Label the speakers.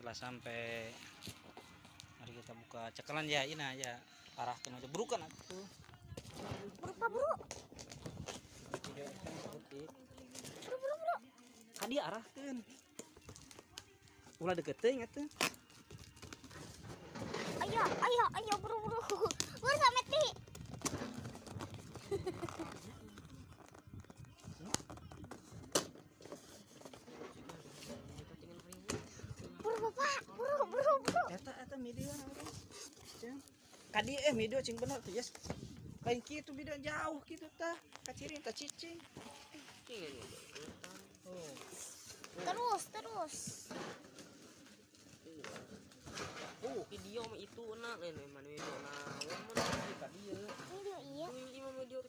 Speaker 1: setelah sampai, mari kita buka cekalan ya. Ini ya arahkan aja burukan atuh.
Speaker 2: Berapa bro?
Speaker 1: Video kan putih.
Speaker 2: Bro.
Speaker 1: Kadi arahkan. Ulah deketing atuh.
Speaker 2: Ayo bro. Bro sampai ti. Bro bapak, bro.
Speaker 1: Eta video na. Kadi video cing bener tuh yes. Lain kitu video jauh gitu tah. Kaciring tah cicing. Oh.
Speaker 2: Terus.
Speaker 3: Video itu nak mana video nah. Mun ka dieu.
Speaker 2: Video iya.
Speaker 3: Ini video